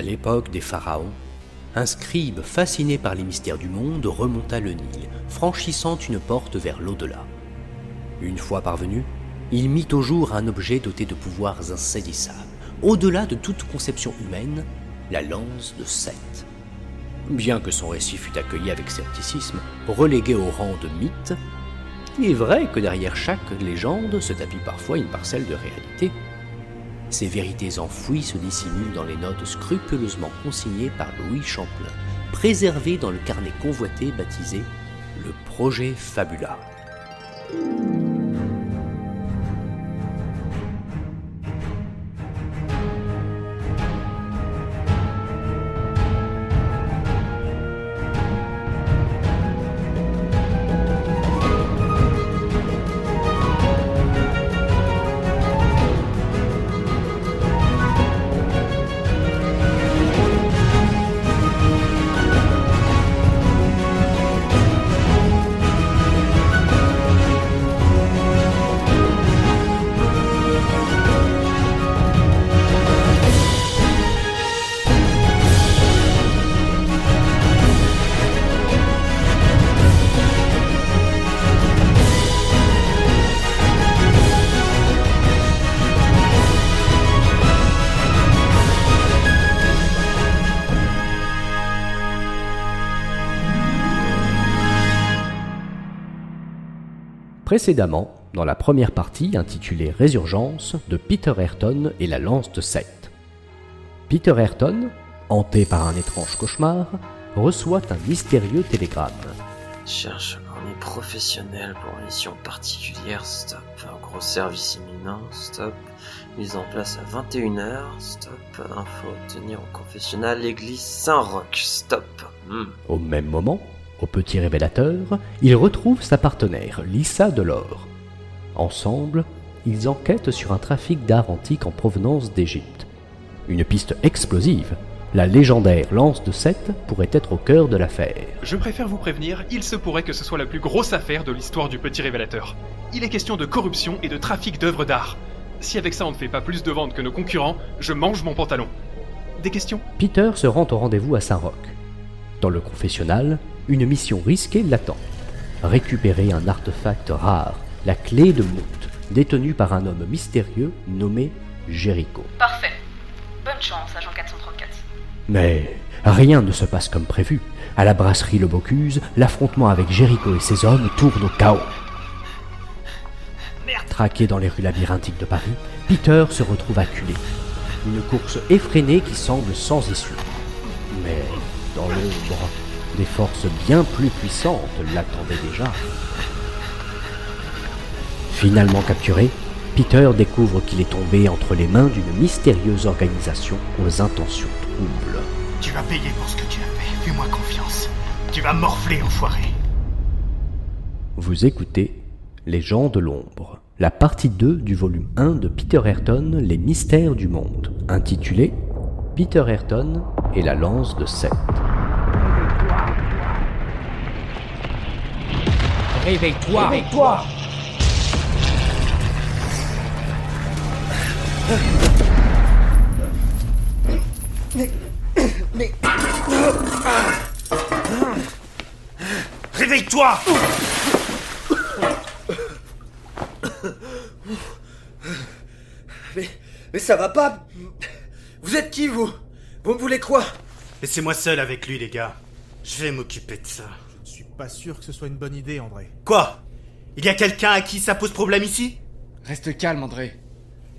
À l'époque des pharaons, un scribe fasciné par les mystères du monde remonta le Nil, franchissant une porte vers l'au-delà. Une fois parvenu, il mit au jour un objet doté de pouvoirs insaisissables, au-delà de toute conception humaine, la lance de Seth. Bien que son récit fût accueilli avec scepticisme, relégué au rang de mythe, il est vrai que derrière chaque légende se tapit parfois une parcelle de réalité. Ces vérités enfouies se dissimulent dans les notes scrupuleusement consignées par Louis Champlain, préservées dans le carnet convoité baptisé « Le Projet Fabula ». Précédemment, dans la première partie intitulée Résurgence de Peter Ayrton et la lance de Seth. Peter Ayrton, hanté par un étrange cauchemar, reçoit un mystérieux télégramme. Cherche un armée professionnelle pour une mission particulière, stop. Un gros service imminent, stop. Mise en place à 21h, stop. Info obtenir au confessionnal l'église Saint-Roch, stop. Au même moment, au petit révélateur, il retrouve sa partenaire, Lisa Delors. Ensemble, ils enquêtent sur un trafic d'art antique en provenance d'Égypte. Une piste explosive, la légendaire lance de Seth pourrait être au cœur de l'affaire. Je préfère vous prévenir, il se pourrait que ce soit la plus grosse affaire de l'histoire du petit révélateur. Il est question de corruption et de trafic d'œuvres d'art. Si avec ça on ne fait pas plus de ventes que nos concurrents, je mange mon pantalon. Des questions ? Peter se rend au rendez-vous à Saint-Roch. Dans le confessionnal, une mission risquée l'attend. Récupérer un artefact rare, la clé de Mout, détenue par un homme mystérieux nommé Jéricho. Parfait. Bonne chance, agent 434. Mais rien ne se passe comme prévu. À la brasserie Le Bocuse, l'affrontement avec Jéricho et ses hommes tourne au chaos. Traqué dans les rues labyrinthiques de Paris, Peter se retrouve acculé. Une course effrénée qui semble sans issue. Mais dans l'ombre, des forces bien plus puissantes l'attendaient déjà. Finalement capturé, Peter découvre qu'il est tombé entre les mains d'une mystérieuse organisation aux intentions troubles. Tu vas payer pour ce que tu as fait, fais-moi confiance. Tu vas morfler, enfoiré. Vous écoutez Les gens de l'ombre, la partie 2 du volume 1 de Peter Ayrton, Les mystères du monde, intitulé Peter Ayrton et la lance de Seth. Réveille-toi! Réveille-toi! Mais... Réveille-toi! Mais ça va pas? Vous êtes qui, vous? Vous me voulez quoi? Laissez-moi seul avec lui, les gars. Je vais m'occuper de ça. Je suis pas sûr que ce soit une bonne idée, André. Quoi? Il y a quelqu'un à qui ça pose problème ici? Reste calme, André.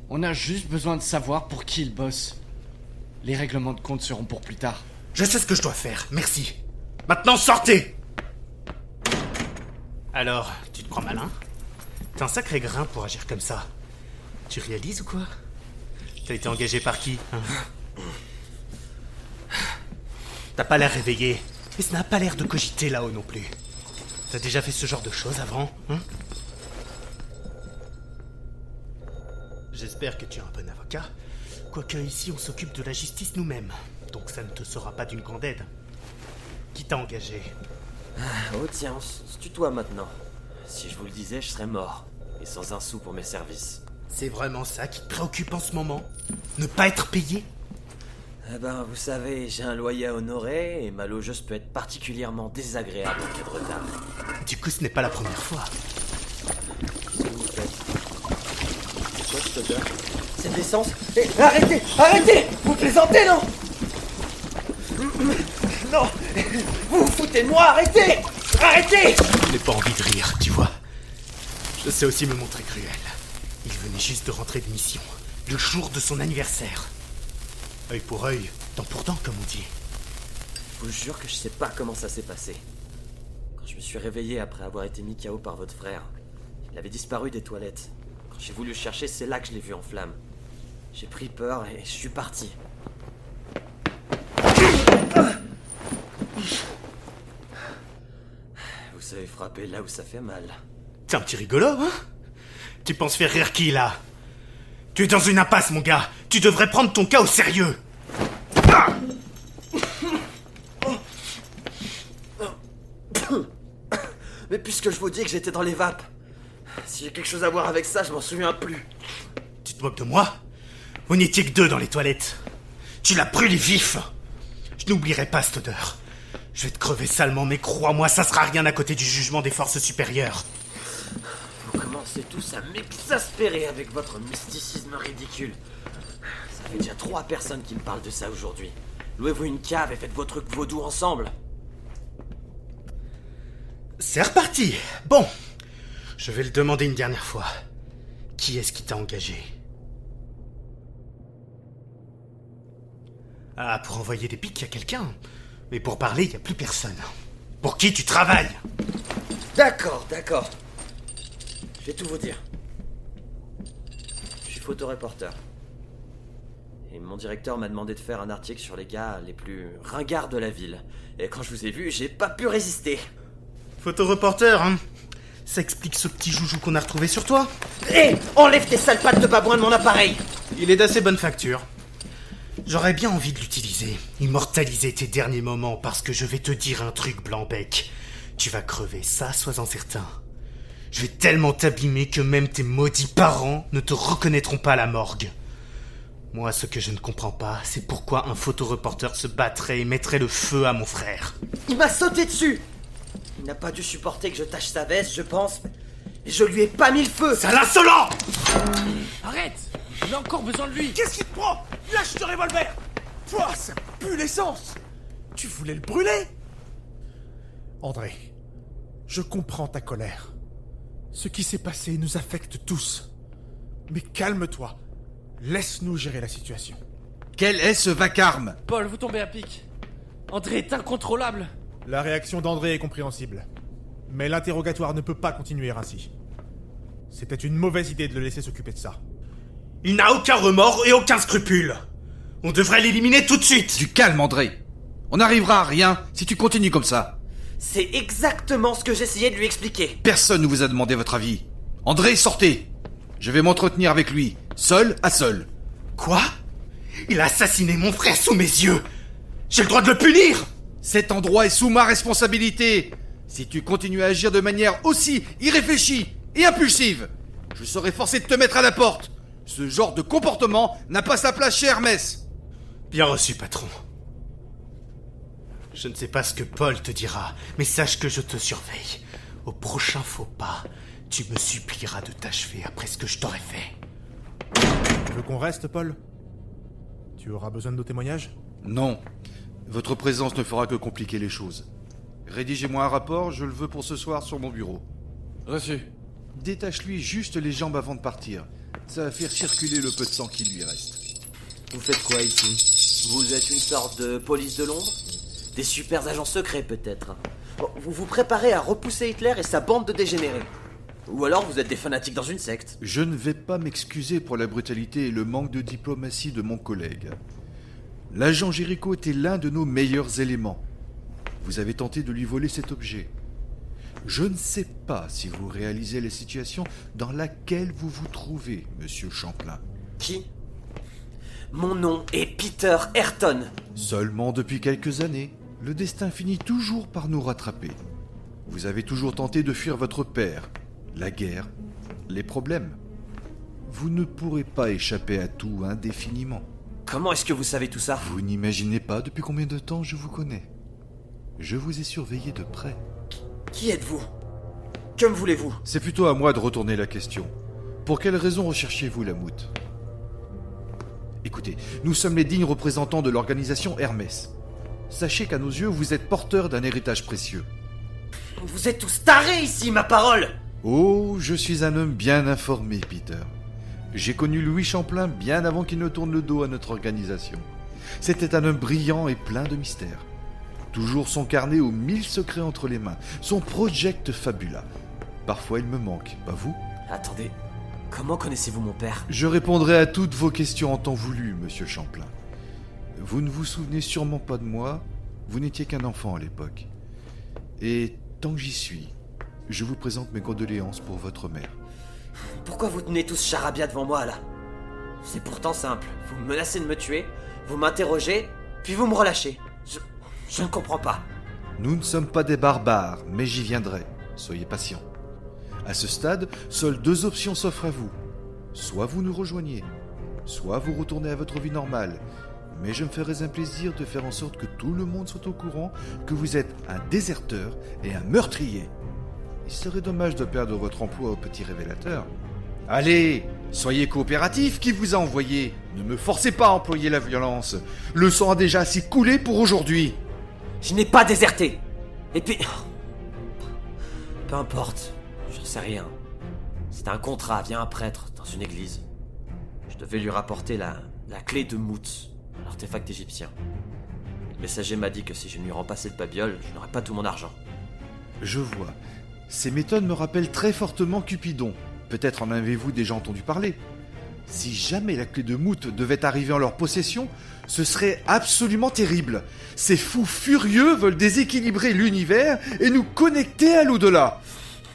On a juste besoin de savoir pour qui il bosse. Les règlements de compte seront pour plus tard. Je sais ce que je dois faire, merci. Maintenant, sortez! Alors, tu te crois malin? T'es un sacré grain pour agir comme ça. Tu réalises ou quoi? T'as été engagé par qui, hein? T'as pas l'air réveillé. Et ça n'a pas l'air de cogiter là-haut non plus. T'as déjà fait ce genre de choses avant, hein? J'espère que tu es un bon avocat. Quoique ici on s'occupe de la justice nous-mêmes. Donc ça ne te sera pas d'une grande aide. Qui t'a engagé? Oh tiens, on se tutoie maintenant. Si je vous le disais, je serais mort. Et sans un sou pour mes services. C'est vraiment ça qui te préoccupe en ce moment? Ne pas être payé? Eh ben, vous savez, j'ai un loyer à honorer et ma logeuse peut être particulièrement désagréable en cas de retard. Du coup, ce n'est pas la première fois. Qu'est-ce que vous faites? C'est quoi cette odeur? C'est de l'essence? Arrêtez! Arrêtez! Vous plaisantez, non? Non! Vous vous foutez de moi! Arrêtez! Arrêtez! Je n'ai pas envie de rire, tu vois. Je sais aussi me montrer cruel. Il venait juste de rentrer de mission, le jour de son anniversaire. Œil pour œil, dent pour dent, comme on dit. Je vous jure que je sais pas comment ça s'est passé. Quand je me suis réveillé après avoir été mis KO par votre frère, il avait disparu des toilettes. Quand j'ai voulu le chercher, c'est là que je l'ai vu en flammes. J'ai pris peur et je suis parti. Vous savez frapper là où ça fait mal. T'es un petit rigolo, hein? Tu penses faire rire qui, là? Tu es dans une impasse, mon gars. Tu devrais prendre ton cas au sérieux. Mais puisque je vous dis que j'étais dans les vapes, si j'ai quelque chose à voir avec ça, je m'en souviens plus. Tu te moques de moi? Vous n'étiez que deux dans les toilettes. Tu l'as brûlé vif. Je n'oublierai pas cette odeur. Je vais te crever salement, mais crois-moi, ça sera rien à côté du jugement des forces supérieures. Vous commencez tous à m'exaspérer avec votre mysticisme ridicule. Ça fait déjà 3 personnes qui me parlent de ça aujourd'hui. Louez-vous une cave et faites vos trucs vaudous ensemble. C'est reparti. Bon, je vais le demander une dernière fois. Qui est-ce qui t'a engagé? Ah, pour envoyer des pics, il y a quelqu'un. Mais pour parler, il n'y a plus personne. Pour qui tu travailles? D'accord. Je vais tout vous dire. Je suis photoreporter. Et mon directeur m'a demandé de faire un article sur les gars les plus ringards de la ville. Et quand je vous ai vu, j'ai pas pu résister. Photoreporter, hein? Ça explique ce petit joujou qu'on a retrouvé sur toi? Hé, enlève tes sales pattes de babouin de mon appareil! Il est d'assez bonne facture. J'aurais bien envie de l'utiliser, immortaliser tes derniers moments, parce que je vais te dire un truc, Blanc-Bec. Tu vas crever, ça, sois-en certain. Je vais tellement t'abîmer que même tes maudits parents ne te reconnaîtront pas à la morgue. Moi, ce que je ne comprends pas, c'est pourquoi un photoreporter se battrait et mettrait le feu à mon frère. Il m'a sauté dessus! Il n'a pas dû supporter que je tâche sa veste, je pense. Et je lui ai pas mis le feu! C'est l'insolent! Arrête! On a encore besoin de lui! Qu'est-ce qui te prend? Lâche ce revolver! Pouah, ça pue l'essence! Tu voulais le brûler? André, je comprends ta colère. Ce qui s'est passé nous affecte tous. Mais calme-toi. Laisse-nous gérer la situation. Quel est ce vacarme? Paul, vous tombez à pic. André est incontrôlable. La réaction d'André est compréhensible. Mais l'interrogatoire ne peut pas continuer ainsi. C'était une mauvaise idée de le laisser s'occuper de ça. Il n'a aucun remords et aucun scrupule. On devrait l'éliminer tout de suite. Du calme, André. On n'arrivera à rien si tu continues comme ça. C'est exactement ce que j'essayais de lui expliquer. Personne ne vous a demandé votre avis. André, sortez. Je vais m'entretenir avec lui, seul à seul. Quoi? Il a assassiné mon frère sous mes yeux. J'ai le droit de le punir. Cet endroit est sous ma responsabilité. Si tu continues à agir de manière aussi irréfléchie et impulsive, je serai forcé de te mettre à la porte. Ce genre de comportement n'a pas sa place chez Hermès. Bien reçu, patron. Je ne sais pas ce que Paul te dira, mais sache que je te surveille. Au prochain faux pas, tu me supplieras de t'achever après ce que je t'aurai fait. Tu veux qu'on reste, Paul? Tu auras besoin de nos témoignages? Non. Votre présence ne fera que compliquer les choses. Rédigez-moi un rapport, je le veux pour ce soir sur mon bureau. Reçu. Détache-lui juste les jambes avant de partir. Ça va faire circuler le peu de sang qui lui reste. Vous faites quoi ici? Vous êtes une sorte de police de Londres? Des super agents secrets peut-être? Bon, vous vous préparez à repousser Hitler et sa bande de dégénérés. Ou alors vous êtes des fanatiques dans une secte. Je ne vais pas m'excuser pour la brutalité et le manque de diplomatie de mon collègue. L'agent Jéricho était l'un de nos meilleurs éléments. Vous avez tenté de lui voler cet objet. Je ne sais pas si vous réalisez la situation dans laquelle vous vous trouvez, monsieur Champlain. Qui? Mon nom est Peter Ayrton. Seulement depuis quelques années, le destin finit toujours par nous rattraper. Vous avez toujours tenté de fuir votre père, la guerre, les problèmes. Vous ne pourrez pas échapper à tout indéfiniment. Comment est-ce que vous savez tout ça? Vous n'imaginez pas depuis combien de temps je vous connais. Je vous ai surveillé de près. Qui êtes-vous? Que me voulez-vous? C'est plutôt à moi de retourner la question. Pour quelle raison recherchez-vous la Moute? Écoutez, nous sommes les dignes représentants de l'organisation Hermès. Sachez qu'à nos yeux, vous êtes porteurs d'un héritage précieux. Vous êtes tous tarés ici, ma parole! Oh, je suis un homme bien informé, Peter. J'ai connu Louis Champlain bien avant qu'il ne tourne le dos à notre organisation. C'était un homme brillant et plein de mystères. Toujours son carnet aux 1000 secrets entre les mains, son project fabula. Parfois il me manque, pas vous? Attendez, comment connaissez-vous mon père? Je répondrai à toutes vos questions en temps voulu, monsieur Champlain. Vous ne vous souvenez sûrement pas de moi, vous n'étiez qu'un enfant à l'époque. Et tant que j'y suis, je vous présente mes condoléances pour votre mère. Pourquoi vous tenez tous charabia devant moi, là? C'est pourtant simple. Vous me menacez de me tuer, vous m'interrogez, puis vous me relâchez. Je ne comprends pas. Nous ne sommes pas des barbares, mais j'y viendrai. Soyez patient. À ce stade, seules 2 options s'offrent à vous. Soit vous nous rejoignez, soit vous retournez à votre vie normale. Mais je me ferai un plaisir de faire en sorte que tout le monde soit au courant que vous êtes un déserteur et un meurtrier. Il serait dommage de perdre votre emploi au petit révélateur. Allez, soyez coopératifs, qui vous a envoyé? Ne me forcez pas à employer la violence. Le sang a déjà assez coulé pour aujourd'hui. Je n'ai pas déserté. Et puis... Peu importe, j'en sais rien. C'était un contrat via un prêtre dans une église. Je devais lui rapporter la clé de Mout, l'artefact égyptien. Le messager m'a dit que si je ne lui rends pas cette babiole, je n'aurais pas tout mon argent. Je vois. Ces méthodes me rappellent très fortement Cupidon. Peut-être en avez-vous déjà entendu parler. Si jamais la clé de Mout devait arriver en leur possession, ce serait absolument terrible. Ces fous furieux veulent déséquilibrer l'univers et nous connecter à l'au-delà.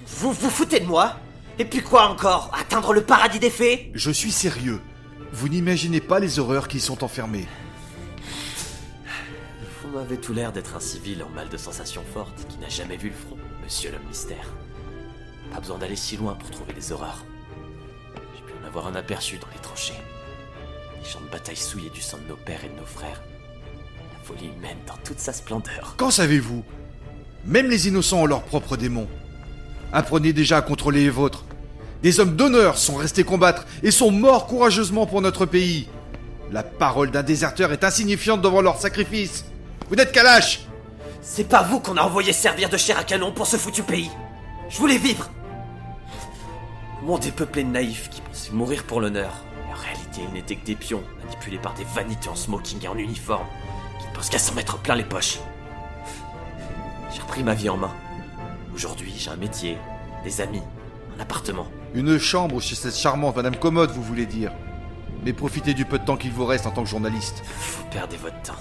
Vous vous foutez de moi? Et puis quoi encore? Atteindre le paradis des fées? Je suis sérieux. Vous n'imaginez pas les horreurs qui y sont enfermées. Vous m'avez tout l'air d'être un civil en mal de sensations fortes qui n'a jamais vu le front, monsieur l'homme mystère. Pas besoin d'aller si loin pour trouver des horreurs. J'ai pu en avoir un aperçu dans les tranchées. Les champs de bataille souillés du sang de nos pères et de nos frères. La folie humaine dans toute sa splendeur. Qu'en savez-vous? Même les innocents ont leurs propres démons. Apprenez déjà à contrôler les vôtres. Des hommes d'honneur sont restés combattre et sont morts courageusement pour notre pays. La parole d'un déserteur est insignifiante devant leur sacrifice. Vous n'êtes qu'à lâche. C'est pas vous qu'on a envoyé servir de chair à canon pour ce foutu pays. Je voulais vivre. Le monde est peuplé de naïfs qui pensaient mourir pour l'honneur. En réalité, ils n'étaient que des pions, manipulés par des vanités en smoking et en uniforme, qui ne pensent qu'à s'en mettre plein les poches. J'ai repris ma vie en main. Aujourd'hui, j'ai un métier, des amis, un appartement. Une chambre chez cette charmante Madame Commode, vous voulez dire. Mais profitez du peu de temps qu'il vous reste en tant que journaliste. Vous perdez votre temps.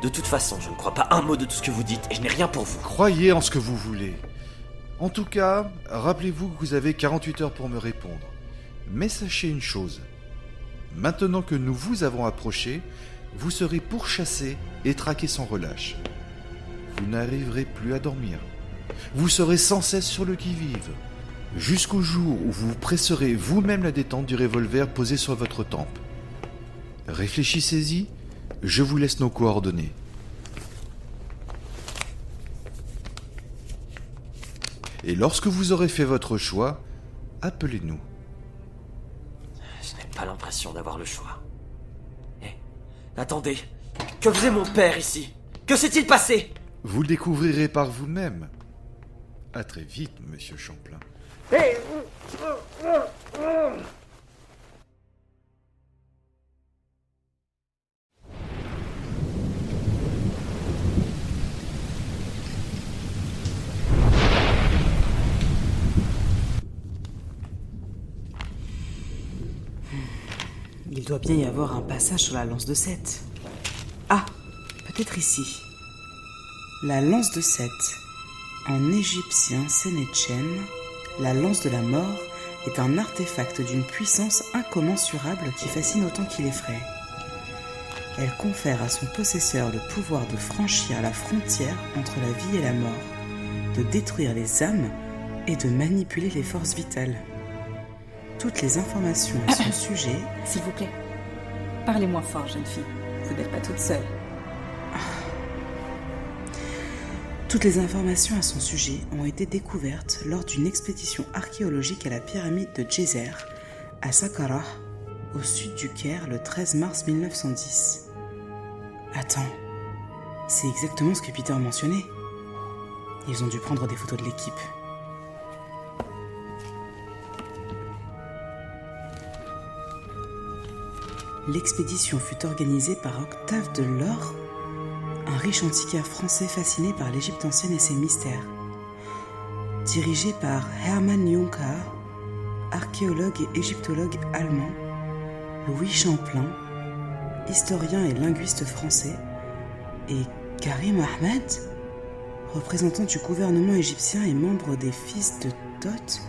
De toute façon, je ne crois pas un mot de tout ce que vous dites et je n'ai rien pour vous. Croyez en ce que vous voulez. En tout cas, rappelez-vous que vous avez 48 heures pour me répondre. Mais sachez une chose. Maintenant que nous vous avons approché, vous serez pourchassé et traqué sans relâche. Vous n'arriverez plus à dormir. Vous serez sans cesse sur le qui-vive. Jusqu'au jour où vous presserez vous-même la détente du revolver posé sur votre tempe. Réfléchissez-y, je vous laisse nos coordonnées. Et lorsque vous aurez fait votre choix, appelez-nous. Je n'ai pas l'impression d'avoir le choix. Attendez, que faisait mon père ici? Que s'est-il passé? Vous le découvrirez par vous-même. À très vite, monsieur Champlain. Il doit bien y avoir un passage sur la lance de Seth. Ah, peut-être ici. La lance de Seth. En égyptien Sénéchen, la lance de la mort est un artefact d'une puissance incommensurable qui fascine autant qu'il effraie. Elle confère à son possesseur le pouvoir de franchir la frontière entre la vie et la mort, de détruire les âmes et de manipuler les forces vitales. Toutes les informations à son sujet... S'il vous plaît. Parlez moins fort, jeune fille. Vous n'êtes pas toute seule. Toutes les informations à son sujet ont été découvertes lors d'une expédition archéologique à la pyramide de Djéser, à Saqqarah, au sud du Caire, le 13 mars 1910. Attends, c'est exactement ce que Peter mentionnait. Ils ont dû prendre des photos de l'équipe. L'expédition fut organisée par Octave de Laure, un riche antiquaire français fasciné par l'Égypte ancienne et ses mystères. Dirigé par Hermann Juncker, archéologue et égyptologue allemand, Louis Champlain, historien et linguiste français, et Karim Ahmed, représentant du gouvernement égyptien et membre des Fils de Thoth,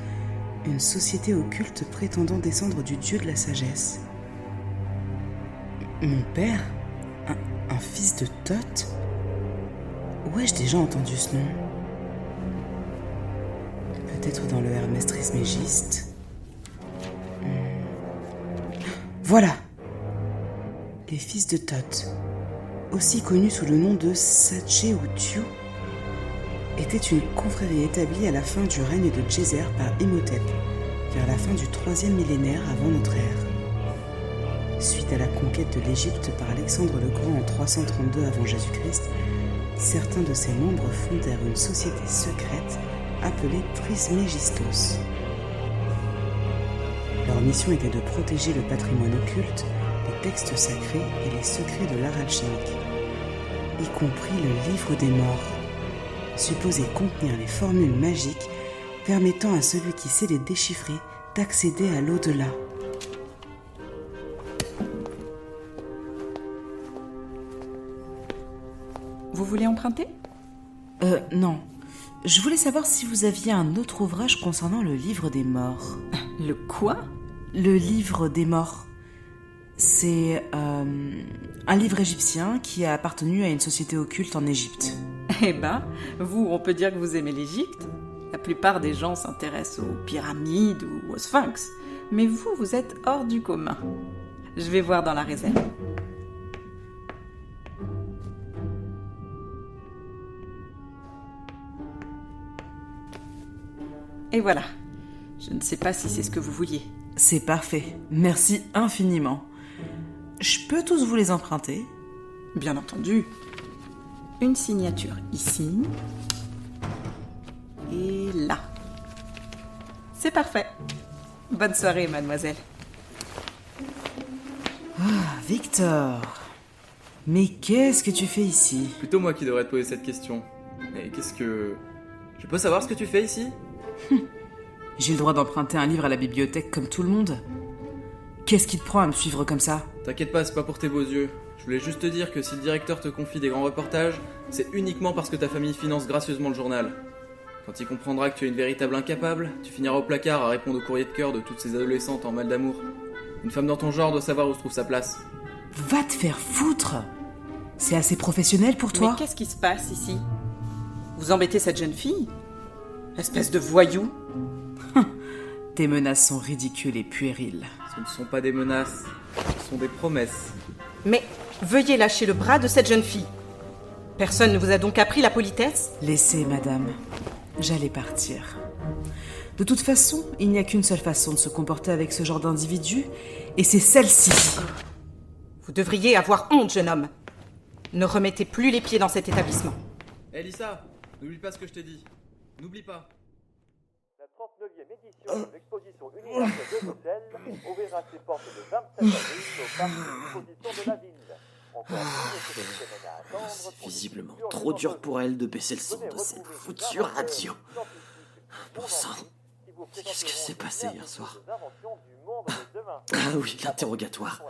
une société occulte prétendant descendre du dieu de la sagesse. Mon père, un fils de Thoth? Où ai-je déjà entendu ce nom? Peut-être dans le Hermès Trismégiste. Voilà! Les fils de Thoth, aussi connus sous le nom de Satché ou Thiou, étaient une confrérie établie à la fin du règne de Djéser par Imhotep, vers la fin du 3e millénaire avant notre ère. Suite à la conquête de l'Égypte par Alexandre le Grand en 332 avant Jésus-Christ, certains de ses membres fondèrent une société secrète appelée Trismégistos. Leur mission était de protéger le patrimoine occulte, les textes sacrés et les secrets de l'art alchimique, y compris le livre des morts, supposé contenir les formules magiques permettant à celui qui sait les déchiffrer d'accéder à l'au-delà. Vous voulez emprunter? Non. Je voulais savoir si vous aviez un autre ouvrage concernant le livre des morts. Le quoi? Le livre des morts. C'est un livre égyptien qui a appartenu à une société occulte en Égypte. Eh ben, vous, on peut dire que vous aimez l'Égypte. La plupart des gens s'intéressent aux pyramides ou au sphinx. Mais vous, vous êtes hors du commun. Je vais voir dans la réserve. Et voilà. Je ne sais pas si c'est ce que vous vouliez. C'est parfait. Merci infiniment. Je peux tous vous les emprunter? Bien entendu. Une signature ici. Et là. C'est parfait. Bonne soirée, mademoiselle. Ah, Victor. Mais qu'est-ce que tu fais ici? Plutôt moi qui devrais te poser cette question. Mais qu'est-ce que... Je peux savoir ce que tu fais ici? J'ai le droit d'emprunter un livre à la bibliothèque comme tout le monde. Qu'est-ce qui te prend à me suivre comme ça? T'inquiète pas, c'est pas pour tes beaux yeux. Je voulais juste te dire que si le directeur te confie des grands reportages, c'est uniquement parce que ta famille finance gracieusement le journal. Quand il comprendra que tu es une véritable incapable, tu finiras au placard à répondre au courrier de cœur de toutes ces adolescentes en mal d'amour. Une femme dans ton genre doit savoir où se trouve sa place. Va te faire foutre! C'est assez professionnel pour toi? Mais qu'est-ce qui se passe ici? Vous embêtez cette jeune fille? Espèce de voyou! Tes menaces sont ridicules et puériles. Ce ne sont pas des menaces, ce sont des promesses. Mais veuillez lâcher le bras de cette jeune fille. Personne ne vous a donc appris la politesse? Laissez, madame. J'allais partir. De toute façon, il n'y a qu'une seule façon de se comporter avec ce genre d'individu, et c'est celle-ci. Vous devriez avoir honte, jeune homme. Ne remettez plus les pieds dans cet établissement. Hé Lisa, n'oublie pas ce que je t'ai dit. N'oublie pas. La 39e édition de l'exposition universelle de Bruxelles ouvrira ses portes le 27 avril au parc d'exposition de la ville. C'est visiblement trop dur pour elle de baisser le son de cette foutue radio. Bon sang, qu'est-ce que s'est passé hier soir? Ah oui, l'interrogatoire.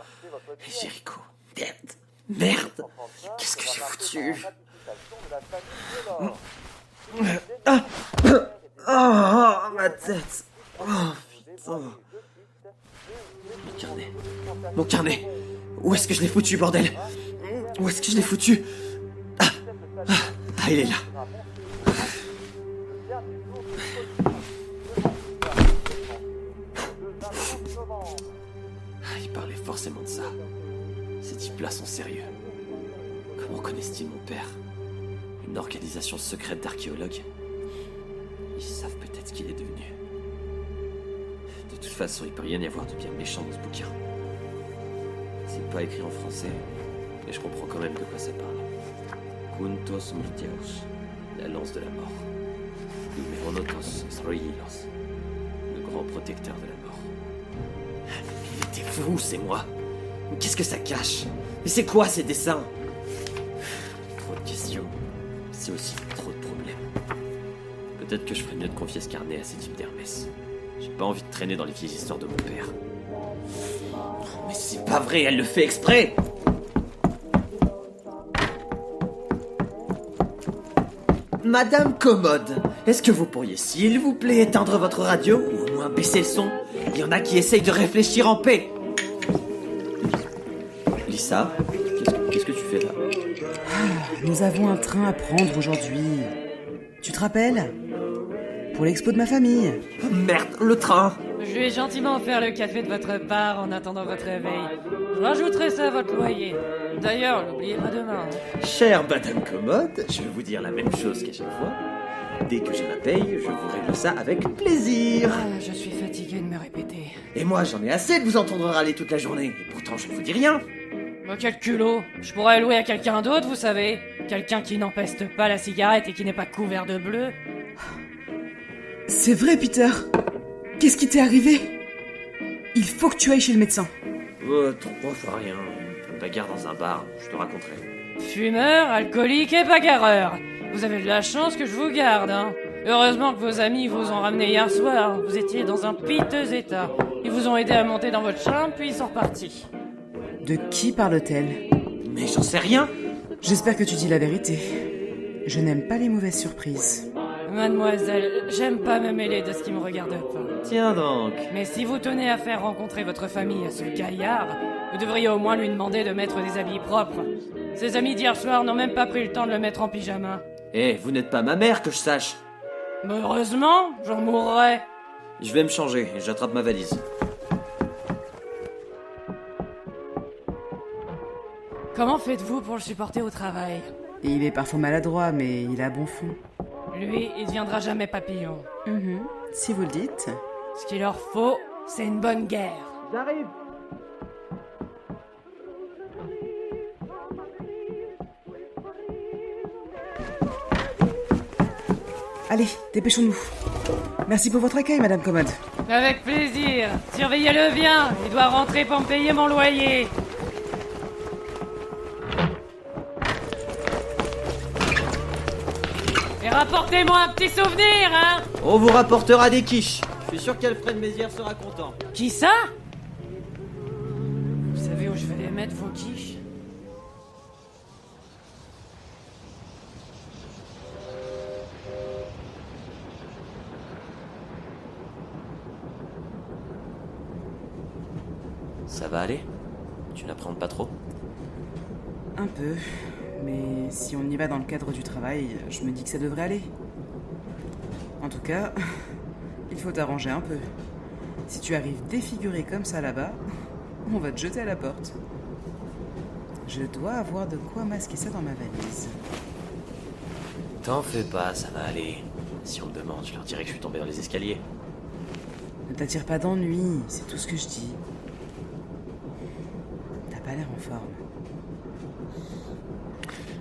Et Jéricho. Merde, qu'est-ce que j'ai foutu? Oh, ma tête. Oh, putain. Mon carnet. Où est-ce que je l'ai foutu, bordel? Où est-ce que je l'ai foutu? Ah, il est là. Il parlait forcément de ça. père. Une organisation secrète d'archéologues. Ils savent peut-être ce qu'il est devenu. De toute façon, il peut rien y avoir de bien méchant dans ce bouquin. C'est pas écrit en français, mais je comprends quand même de quoi ça parle. Kuntos Mortiaos, la lance de la mort. Numeronotos Estroilos, le grand protecteur de la mort. Mais t'es fou, c'est moi. Mais qu'est-ce que ça cache? Mais c'est quoi ces dessins? Trop de questions. C'est aussi trop de problèmes. Peut-être que je ferais mieux de confier ce carnet à ces types d'Hermès. J'ai pas envie de traîner dans les vieilles histoires de mon père. Mais c'est pas vrai, elle le fait exprès! Madame Commode, est-ce que vous pourriez, s'il vous plaît, éteindre votre radio ou au moins baisser le son? Il y en a qui essayent de réfléchir en paix. Lisa, qu'est-ce que tu fais là? Nous avons un train à prendre aujourd'hui. Tu te rappelles? Pour l'expo de ma famille. Oh merde, le train! Je lui ai gentiment offert le café de votre part en attendant votre réveil. Je rajouterai ça à votre loyer. D'ailleurs, n'oubliez pas demain. Chère Madame Commode, je vais vous dire la même chose qu'à chaque fois. Dès que j'ai ma paye, je vous règle ça avec plaisir. Ah, je suis fatigué de me répéter. Et moi, j'en ai assez de vous entendre râler toute la journée. Et pourtant, je ne vous dis rien. Mais quel culot. Je pourrais louer à quelqu'un d'autre, vous savez. Quelqu'un qui n'empeste pas la cigarette et qui n'est pas couvert de bleu. C'est vrai, Peter. Qu'est-ce qui t'est arrivé? Il faut que tu ailles chez le médecin. Trop rien. Une bagarre dans un bar, je te raconterai. Fumeur, alcoolique et bagarreur. Vous avez de la chance que je vous garde, hein. Heureusement que vos amis vous ont ramené hier soir. Vous étiez dans un piteux état. Ils vous ont aidé à monter dans votre chambre, puis ils sont repartis. De qui parle-t-elle? Mais j'en sais rien. J'espère que tu dis la vérité. Je n'aime pas les mauvaises surprises. Mademoiselle, j'aime pas me mêler de ce qui me regarde pas. Tiens donc. Mais si vous tenez à faire rencontrer votre famille à ce gaillard, vous devriez au moins lui demander de mettre des habits propres. Ses amis d'hier soir n'ont même pas pris le temps de le mettre en pyjama. Vous n'êtes pas ma mère, que je sache. Mais heureusement, j'en mourrais. Je vais me changer et j'attrape ma valise. Comment faites-vous pour le supporter au travail? Il est parfois maladroit, mais il a bon fond. Lui, il deviendra jamais papillon. Si vous le dites. Ce qu'il leur faut, c'est une bonne guerre. J'arrive. Allez, dépêchons-nous. Merci pour votre accueil, Madame Commode. Avec plaisir. Surveillez-le bien. Il doit rentrer pour me payer mon loyer. Et rapportez-moi un petit souvenir, hein. On vous rapportera des quiches. Je suis sûr qu'Alfred Mézières sera content. Qui ça? Vous savez où je vais les mettre, vos quiches? Ça va aller? Tu n'appréhendes pas trop? Un peu. Mais si on y va dans le cadre du travail, je me dis que ça devrait aller. En tout cas, il faut t'arranger un peu. Si tu arrives défiguré comme ça là-bas, on va te jeter à la porte. Je dois avoir de quoi masquer ça dans ma valise. T'en fais pas, ça va aller. Si on me demande, je leur dirai que je suis tombé dans les escaliers. Ne t'attire pas d'ennui, c'est tout ce que je dis. T'as pas l'air en forme.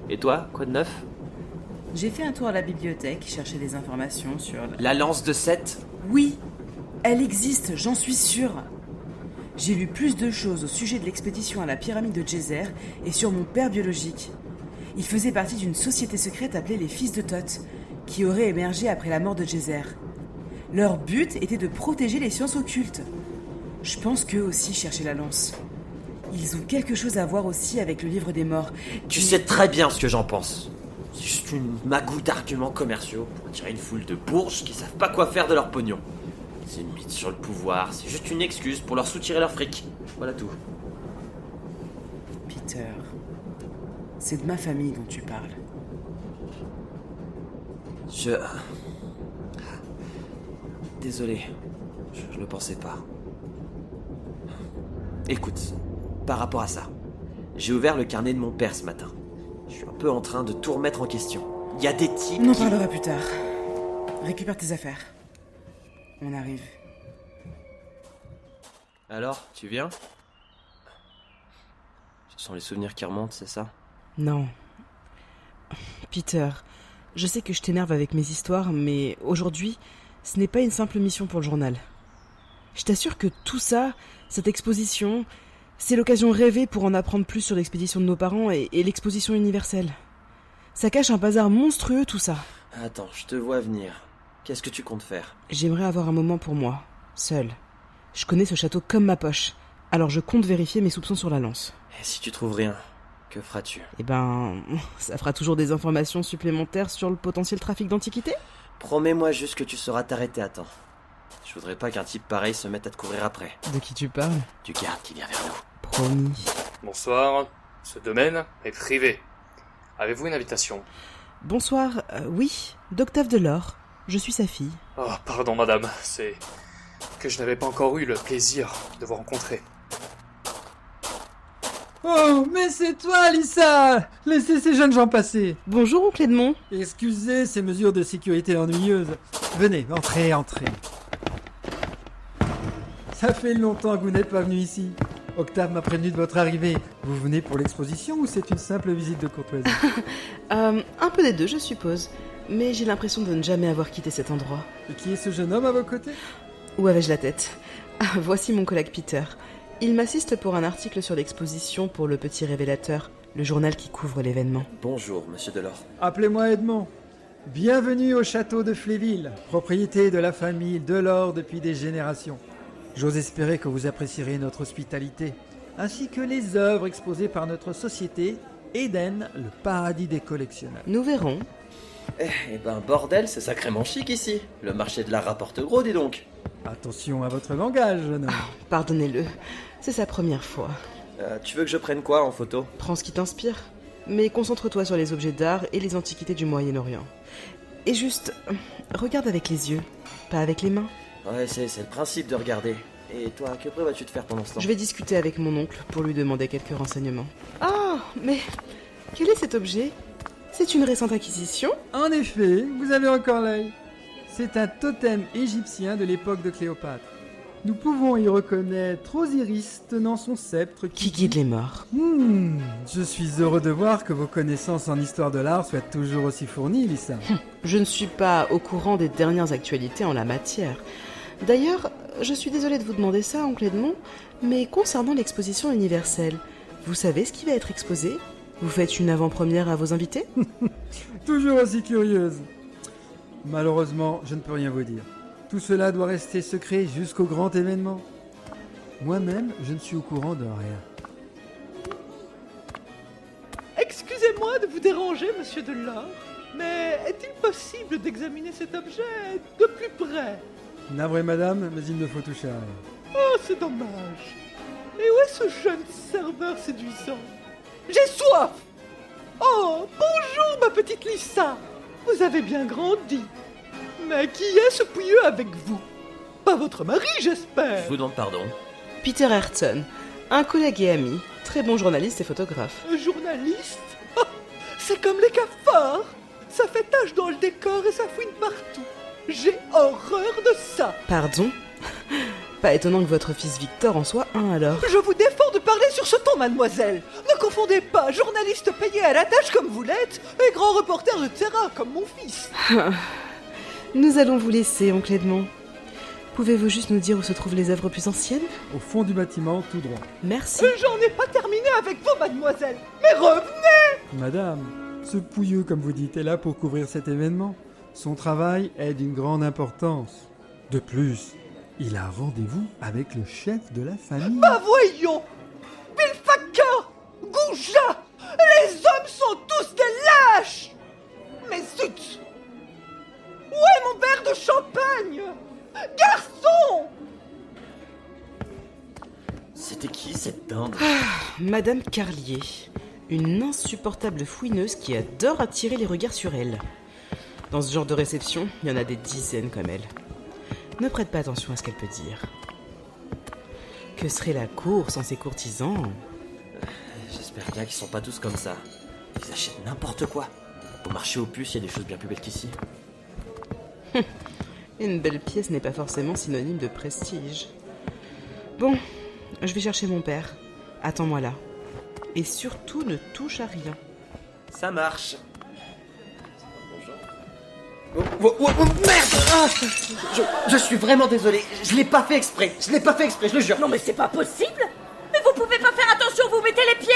Et toi, quoi de neuf? J'ai fait un tour à la bibliothèque, chercher des informations sur... La lance de 7? Oui, elle existe, j'en suis sûre. J'ai lu plus de choses au sujet de l'expédition à la pyramide de Djéser et sur mon père biologique. Il faisait partie d'une société secrète appelée les Fils de Thoth, qui aurait émergé après la mort de Djéser. Leur but était de protéger les sciences occultes. Je pense qu'eux aussi cherchaient la lance. Ils ont quelque chose à voir aussi avec le livre des morts. Tu sais très bien ce que j'en pense. C'est juste une magouille d'arguments commerciaux pour attirer une foule de bourges qui savent pas quoi faire de leur pognon. C'est une mythe sur le pouvoir, c'est juste une excuse pour leur soutirer leur fric. Voilà tout. Peter, c'est de ma famille dont tu parles. Désolé, je le pensais pas. Écoute, par rapport à ça, j'ai ouvert le carnet de mon père ce matin. Je suis un peu en train de tout remettre en question. Il y a des types On en qui... parlera plus tard. Récupère tes affaires. On arrive. Alors, tu viens? Ce sont les souvenirs qui remontent, c'est ça? Non. Peter, je sais que je t'énerve avec mes histoires, mais aujourd'hui, ce n'est pas une simple mission pour le journal. Je t'assure que tout ça, cette exposition, c'est l'occasion rêvée pour en apprendre plus sur l'expédition de nos parents et l'exposition universelle. Ça cache un bazar monstrueux, tout ça. Attends, je te vois venir. Qu'est-ce que tu comptes faire? J'aimerais avoir un moment pour moi, seul. Je connais ce château comme ma poche, alors je compte vérifier mes soupçons sur la lance. Et si tu trouves rien, que feras-tu? Eh ben, ça fera toujours des informations supplémentaires sur le potentiel trafic d'antiquités? Promets-moi juste que tu sauras t'arrêter à temps. Je voudrais pas qu'un type pareil se mette à te courir après. De qui tu parles? Du garde qui vient vers nous. Promis. Bonsoir, ce domaine est privé. Avez-vous une invitation? Bonsoir, oui, d'Octave Delors. Je suis sa fille. Oh, pardon madame, c'est que je n'avais pas encore eu le plaisir de vous rencontrer. Oh, mais c'est toi, Lisa! Laissez ces jeunes gens passer. Bonjour, oncle Edmond. Excusez ces mesures de sécurité ennuyeuses. Venez, entrez. Ça fait longtemps que vous n'êtes pas venu ici. Octave m'a prévenu de votre arrivée. Vous venez pour l'exposition ou c'est une simple visite de courtoisie? Un peu des deux, je suppose. Mais j'ai l'impression de ne jamais avoir quitté cet endroit. Et qui est ce jeune homme à vos côtés? Où avais-je la tête? Voici mon collègue Peter. Il m'assiste pour un article sur l'exposition pour le Petit Révélateur, le journal qui couvre l'événement. Bonjour, monsieur Delors. Appelez-moi Edmond. Bienvenue au château de Fléville, propriété de la famille Delors depuis des générations. J'ose espérer que vous apprécierez notre hospitalité, ainsi que les œuvres exposées par notre société, Eden, le paradis des collectionneurs. Nous verrons. Eh ben, bordel, c'est sacrément chic ici. Le marché de l'art rapporte gros, dis donc. Attention à votre langage, jeune homme. Pardonnez-le, c'est sa première fois. Tu veux que je prenne quoi en photo? Prends ce qui t'inspire, mais concentre-toi sur les objets d'art et les antiquités du Moyen-Orient. Et juste, regarde avec les yeux, pas avec les mains. Ouais, c'est le principe de regarder. Et toi, que prévois-tu de faire pendant ce temps? Je vais discuter avec mon oncle pour lui demander quelques renseignements. Ah, mais quel est cet objet? C'est une récente acquisition? En effet, vous avez encore l'œil. C'est un totem égyptien de l'époque de Cléopâtre. Nous pouvons y reconnaître Osiris tenant son sceptre qui guide les morts. Je suis heureux de voir que vos connaissances en histoire de l'art soient toujours aussi fournies, Lisa. Je ne suis pas au courant des dernières actualités en la matière. D'ailleurs, je suis désolée de vous demander ça, oncle Edmond, mais concernant l'exposition universelle, vous savez ce qui va être exposé? Vous faites une avant-première à vos invités? Toujours aussi curieuse. Malheureusement, je ne peux rien vous dire. Tout cela doit rester secret jusqu'au grand événement. Moi-même, je ne suis au courant de rien. Excusez-moi de vous déranger, monsieur Delors, mais est-il possible d'examiner cet objet de plus près? Navré, madame, mais il ne faut toucher à rien. Oh, c'est dommage. Et où est ce jeune serveur séduisant? J'ai soif! Oh, bonjour, ma petite Lisa! Vous avez bien grandi. Mais qui est ce pouilleux avec vous? Pas votre mari, j'espère? Je vous demande pardon. Peter Ayrton, un collègue et ami, très bon journaliste et photographe. Un journaliste? Oh, c'est comme les cafards! Ça fait tache dans le décor et ça fouine partout. J'ai horreur de ça! Pardon? Pas étonnant que votre fils Victor en soit un alors. Je vous défends de parler sur ce ton, mademoiselle. Ne confondez pas journaliste payé à la tâche comme vous l'êtes et grand reporter de terrain comme mon fils. Nous allons vous laisser, oncle Edmond. Pouvez-vous juste nous dire où se trouvent les œuvres plus anciennes? Au fond du bâtiment, tout droit. Merci. J'en ai pas terminé avec vous, mademoiselle. Mais revenez! Madame, ce pouilleux, comme vous dites, est là pour couvrir cet événement. Son travail est d'une grande importance. De plus, il a rendez-vous avec le chef de la famille. Bah voyons! Bilfaka! Goujat! Les hommes sont tous des lâches! Mais zut! Où est mon verre de champagne? Garçon! C'était qui cette dinde? Madame Carlier, une insupportable fouineuse qui adore attirer les regards sur elle. Dans ce genre de réception, il y en a des dizaines comme elle. Ne prête pas attention à ce qu'elle peut dire. Que serait la cour sans ses courtisans? J'espère bien qu'ils sont pas tous comme ça. Ils achètent n'importe quoi. Au marché aux puces, il y a des choses bien plus belles qu'ici. Une belle pièce n'est pas forcément synonyme de prestige. Bon, je vais chercher mon père. Attends-moi là. Et surtout, ne touche à rien. Ça marche. Merde ah je suis vraiment désolé. Je l'ai pas fait exprès. Je le jure. Non mais c'est pas possible. Mais vous pouvez pas faire attention, vous mettez les pieds.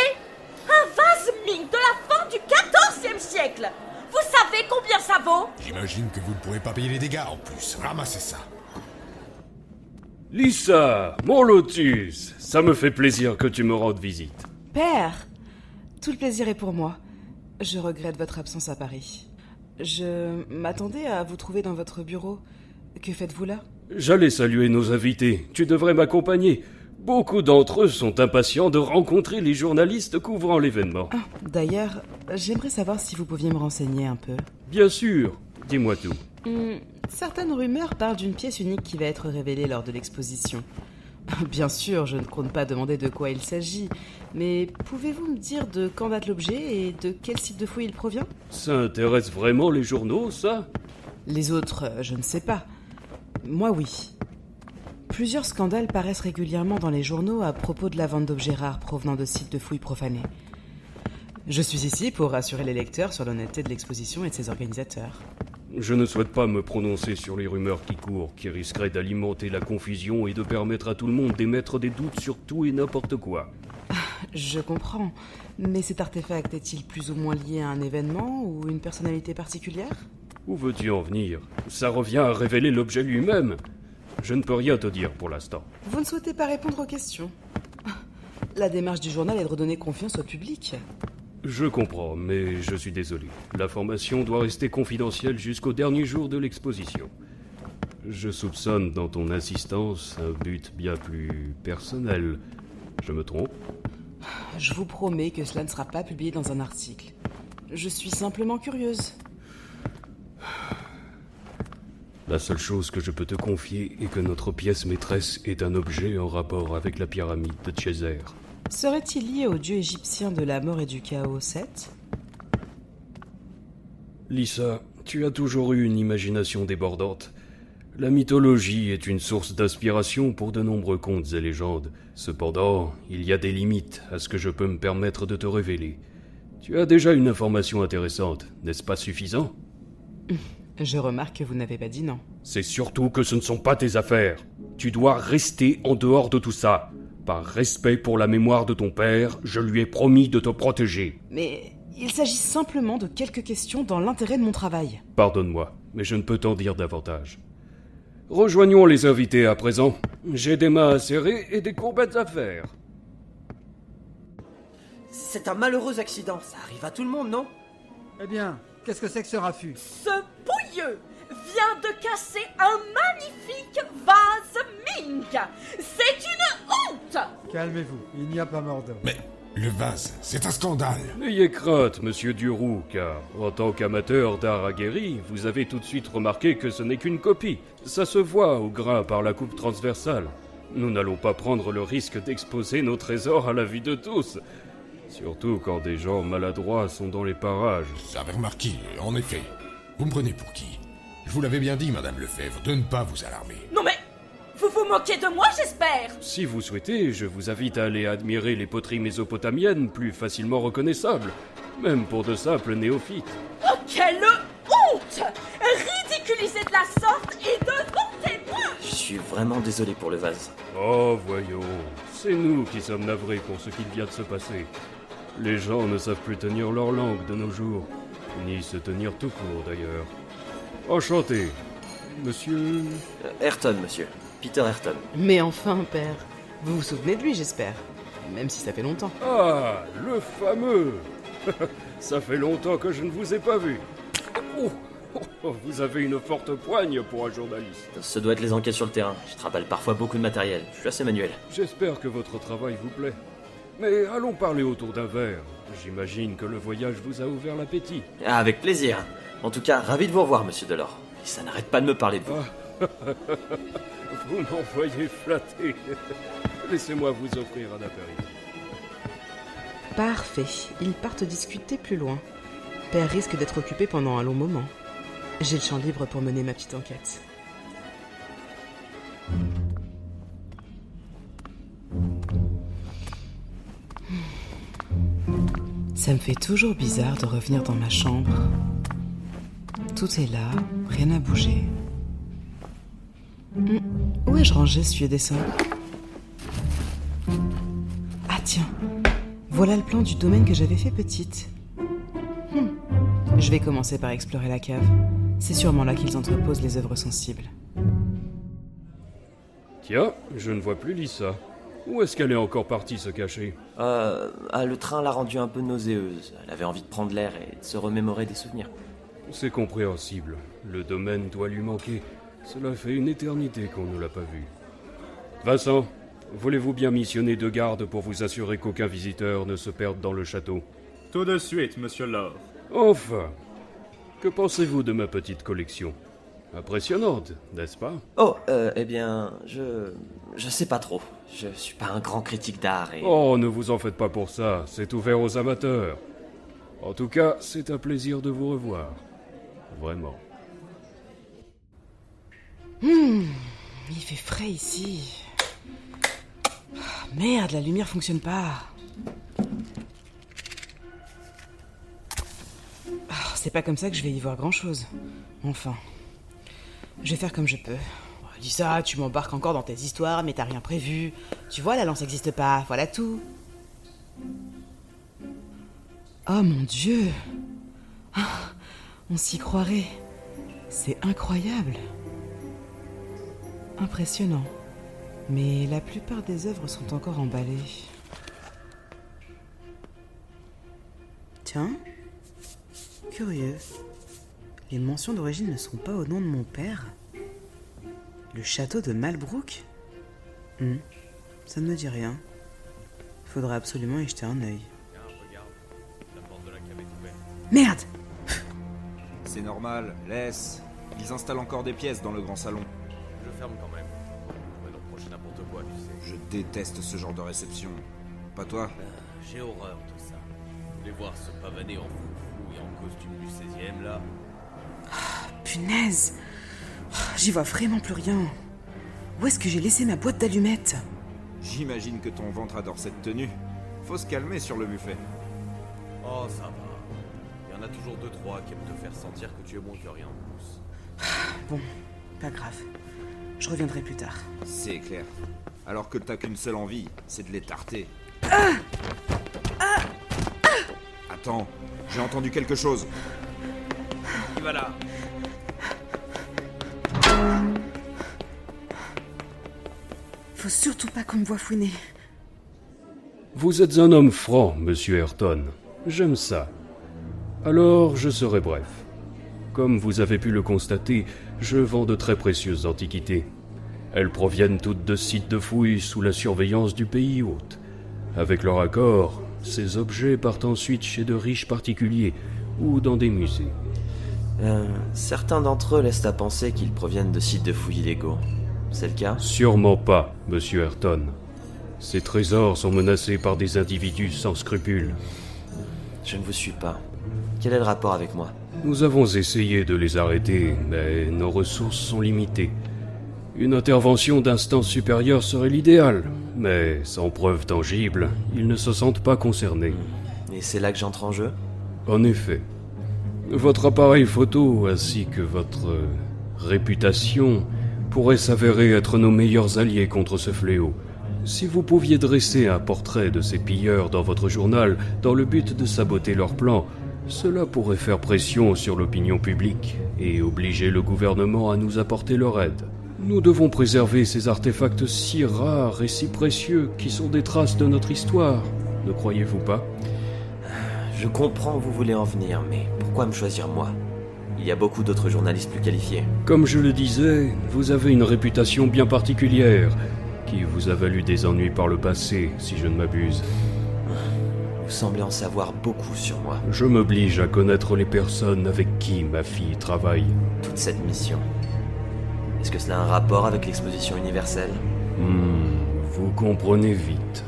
Un vase Ming de la fin du XIVe siècle. Vous savez combien ça vaut? J'imagine que vous ne pourrez pas payer les dégâts en plus. Ramassez ça. Lisa, mon lotus, ça me fait plaisir que tu me rendes visite. Père, tout le plaisir est pour moi. Je regrette votre absence à Paris. Je m'attendais à vous trouver dans votre bureau. Que faites-vous là? J'allais saluer nos invités. Tu devrais m'accompagner. Beaucoup d'entre eux sont impatients de rencontrer les journalistes couvrant l'événement. Ah, d'ailleurs, j'aimerais savoir si vous pouviez me renseigner un peu. Bien sûr, dis-moi tout. Certaines rumeurs parlent d'une pièce unique qui va être révélée lors de l'exposition. Bien sûr, je ne compte pas demander de quoi il s'agit, mais pouvez-vous me dire de quand date l'objet et de quel site de fouille il provient? Ça intéresse vraiment les journaux, ça? Les autres, je ne sais pas. Moi, oui. Plusieurs scandales paraissent régulièrement dans les journaux à propos de la vente d'objets rares provenant de sites de fouilles profanés. Je suis ici pour rassurer les lecteurs sur l'honnêteté de l'exposition et de ses organisateurs. Je ne souhaite pas me prononcer sur les rumeurs qui courent, qui risqueraient d'alimenter la confusion et de permettre à tout le monde d'émettre des doutes sur tout et n'importe quoi. Je comprends, mais cet artefact est-il plus ou moins lié à un événement ou une personnalité particulière? Où veux-tu en venir? Ça revient à révéler l'objet lui-même. Je ne peux rien te dire pour l'instant. Vous ne souhaitez pas répondre aux questions. La démarche du journal est de redonner confiance au public. Je comprends, mais je suis désolé. L'information doit rester confidentielle jusqu'au dernier jour de l'exposition. Je soupçonne dans ton insistance un but bien plus personnel. Je me trompe? Je vous promets que cela ne sera pas publié dans un article. Je suis simplement curieuse. La seule chose que je peux te confier est que notre pièce maîtresse est un objet en rapport avec la pyramide de Djeser. Serait-il lié au dieu égyptien de la mort et du chaos, Seth? Lisa, tu as toujours eu une imagination débordante. La mythologie est une source d'inspiration pour de nombreux contes et légendes. Cependant, il y a des limites à ce que je peux me permettre de te révéler. Tu as déjà une information intéressante, n'est-ce pas suffisant? Je remarque que vous n'avez pas dit non. C'est surtout que ce ne sont pas tes affaires. Tu dois rester en dehors de tout ça. Par respect pour la mémoire de ton père, je lui ai promis de te protéger. Mais il s'agit simplement de quelques questions dans l'intérêt de mon travail. Pardonne-moi, mais je ne peux t'en dire davantage. Rejoignons les invités à présent. J'ai des mains à serrer et des courbettes à faire. C'est un malheureux accident, ça arrive à tout le monde, non? Eh bien, qu'est-ce que c'est que ce raffut? Ce bouilleux vient de casser un magnifique vase Ming. C'est une honte. Calmez-vous, il n'y a pas mort d'homme. Mais le vase, c'est un scandale. N'ayez crainte, monsieur Duroux, car en tant qu'amateur d'art aguerri, vous avez tout de suite remarqué que ce n'est qu'une copie. Ça se voit au grain par la coupe transversale. Nous n'allons pas prendre le risque d'exposer nos trésors à la vue de tous. Surtout quand des gens maladroits sont dans les parages. J'avais remarqué, en effet. Vous me prenez pour qui? Je vous l'avais bien dit, Madame Lefebvre, de ne pas vous alarmer. Non mais, vous vous moquez de moi, j'espère. Si vous souhaitez, je vous invite à aller admirer les poteries mésopotamiennes plus facilement reconnaissables, même pour de simples néophytes. Oh, quelle honte! Ridiculiser de la sorte et devant témoins! Je suis vraiment désolé pour le vase. Oh, voyons, c'est nous qui sommes navrés pour ce qu'il vient de se passer. Les gens ne savent plus tenir leur langue de nos jours, ni se tenir tout court d'ailleurs. Enchanté, monsieur... Ayrton, monsieur. Peter Ayrton. Mais enfin, père, vous vous souvenez de lui, j'espère. Même si ça fait longtemps. Ah, le fameux. Ça fait longtemps que je ne vous ai pas vu. Vous avez une forte poigne pour un journaliste. Ce doit être les enquêtes sur le terrain. Je travaille parfois beaucoup de matériel. Je suis assez manuel. J'espère que votre travail vous plaît. Mais allons parler autour d'un verre. J'imagine que le voyage vous a ouvert l'appétit. Ah, avec plaisir. En tout cas, ravi de vous revoir, monsieur Delors. Et ça n'arrête pas de me parler de vous. Vous m'envoyez flatter. Laissez-moi vous offrir un apéritif. Parfait. Ils partent discuter plus loin. Père risque d'être occupé pendant un long moment. J'ai le champ libre pour mener ma petite enquête. Ça me fait toujours bizarre de revenir dans ma chambre. Tout est là, rien n'a bougé. Où ai-je rangé ce vieux dessin? Ah tiens, voilà le plan du domaine que j'avais fait petite. Je vais commencer par explorer la cave. C'est sûrement là qu'ils entreposent les œuvres sensibles. Tiens, je ne vois plus Lisa. Où est-ce qu'elle est encore partie se cacher? Le train l'a rendue un peu nauséeuse. Elle avait envie de prendre l'air et de se remémorer des souvenirs. C'est compréhensible. Le domaine doit lui manquer. Cela fait une éternité qu'on ne l'a pas vu. Vincent, voulez-vous bien missionner 2 gardes pour vous assurer qu'aucun visiteur ne se perde dans le château? Tout de suite, monsieur Lord. Enfin, que pensez-vous de ma petite collection? Impressionnante, n'est-ce pas? Eh bien, je sais pas trop. Je suis pas un grand critique d'art et... Oh, ne vous en faites pas pour ça, c'est ouvert aux amateurs. En tout cas, c'est un plaisir de vous revoir. Vraiment. Il fait frais ici. Merde, la lumière fonctionne pas. C'est pas comme ça que je vais y voir grand-chose. Enfin, je vais faire comme je peux. Dis ça, tu m'embarques encore dans tes histoires, mais t'as rien prévu. Tu vois, la lance n'existe pas, voilà tout. Oh mon Dieu. On s'y croirait. C'est incroyable. Impressionnant. Mais la plupart des œuvres sont encore emballées. Tiens. Curieux. Les mentions d'origine ne sont pas au nom de mon père. Le château de Malbrook? Ça ne me dit rien. Faudra absolument y jeter un œil. Merde! C'est normal, laisse. Ils installent encore des pièces dans le grand salon. Je ferme quand même. Je vais reprocher n'importe quoi, tu sais. Je déteste ce genre de réception. Pas toi? J'ai horreur de ça. Les voir se pavaner en foufou et en costume du 16e, là. Punaise! J'y vois vraiment plus rien. Où est-ce que j'ai laissé ma boîte d'allumettes? J'imagine que ton ventre adore cette tenue. Faut se calmer sur le buffet. Oh, ça va. Il y en a toujours 2-3 qui aiment te faire sentir que tu es moins que rien en plus. Bon, pas grave. Je reviendrai plus tard. C'est clair. Alors que t'as qu'une seule envie, c'est de les tarter. Attends, j'ai entendu quelque chose. Qui va là? Faut surtout pas qu'on me voie fouiner. Vous êtes un homme franc, monsieur Ayrton. J'aime ça. Alors, je serai bref. Comme vous avez pu le constater, je vends de très précieuses antiquités. Elles proviennent toutes de sites de fouilles sous la surveillance du pays hôte. Avec leur accord, ces objets partent ensuite chez de riches particuliers ou dans des musées. Certains d'entre eux laissent à penser qu'ils proviennent de sites de fouilles illégaux. C'est le cas? Sûrement pas, monsieur Ayrton. Ces trésors sont menacés par des individus sans scrupules. Je ne vous suis pas. Quel est le rapport avec moi? Nous avons essayé de les arrêter, mais nos ressources sont limitées. Une intervention d'instance supérieure serait l'idéal, mais sans preuve tangible, ils ne se sentent pas concernés. Et c'est là que j'entre en jeu? En effet. Votre appareil photo ainsi que votre réputation pourraient s'avérer être nos meilleurs alliés contre ce fléau. Si vous pouviez dresser un portrait de ces pilleurs dans votre journal dans le but de saboter leurs plans, cela pourrait faire pression sur l'opinion publique et obliger le gouvernement à nous apporter leur aide. Nous devons préserver ces artefacts si rares et si précieux qui sont des traces de notre histoire, ne croyez-vous pas? Je comprends où vous voulez en venir, mais pourquoi me choisir moi? Il y a beaucoup d'autres journalistes plus qualifiés. Comme je le disais, vous avez une réputation bien particulière, qui vous a valu des ennuis par le passé, si je ne m'abuse. Vous semblez en savoir beaucoup sur moi. Je m'oblige à connaître les personnes avec qui ma fille travaille. Toute cette mission. Est-ce que cela a un rapport avec l'exposition universelle? Vous comprenez vite.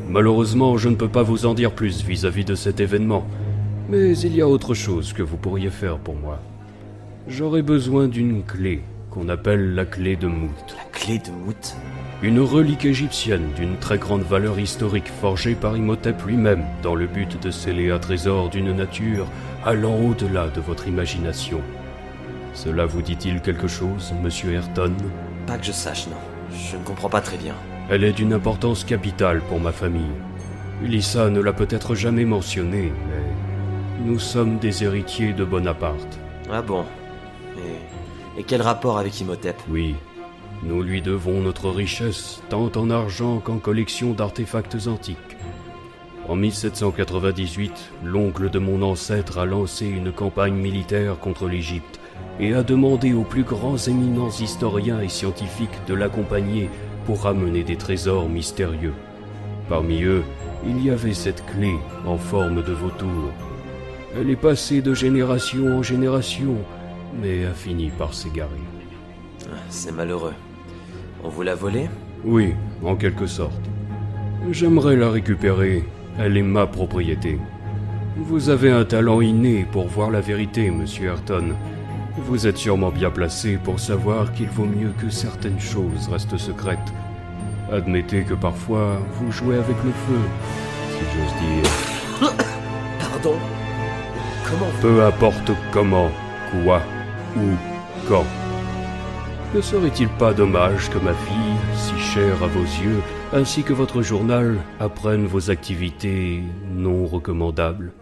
Malheureusement, je ne peux pas vous en dire plus vis-à-vis de cet événement, mais il y a autre chose que vous pourriez faire pour moi. J'aurais besoin d'une clé, qu'on appelle la clé de Mout. La clé de Mout? Une relique égyptienne d'une très grande valeur historique forgée par Imhotep lui-même dans le but de sceller un trésor d'une nature allant au-delà de votre imagination. Cela vous dit-il quelque chose, monsieur Ayrton? Pas que je sache, non. Je ne comprends pas très bien. Elle est d'une importance capitale pour ma famille. Ulissa ne l'a peut-être jamais mentionné, mais nous sommes des héritiers de Bonaparte. Ah bon? Et quel rapport avec Imhotep? Oui, nous lui devons notre richesse, tant en argent qu'en collection d'artefacts antiques. En 1798, l'oncle de mon ancêtre a lancé une campagne militaire contre l'Égypte et a demandé aux plus grands éminents historiens et scientifiques de l'accompagner pour ramener des trésors mystérieux. Parmi eux, il y avait cette clé en forme de vautour. Elle est passée de génération en génération, mais a fini par s'égarer. C'est malheureux. On vous l'a volée? Oui, en quelque sorte. J'aimerais la récupérer. Elle est ma propriété. Vous avez un talent inné pour voir la vérité, monsieur Ayrton. Vous êtes sûrement bien placé pour savoir qu'il vaut mieux que certaines choses restent secrètes. Admettez que parfois, vous jouez avec le feu, si j'ose dire. Pardon? Comment vous... Peu importe comment, quoi, où, quand. Ne serait-il pas dommage que ma fille, si chère à vos yeux, ainsi que votre journal, apprennent vos activités non recommandables?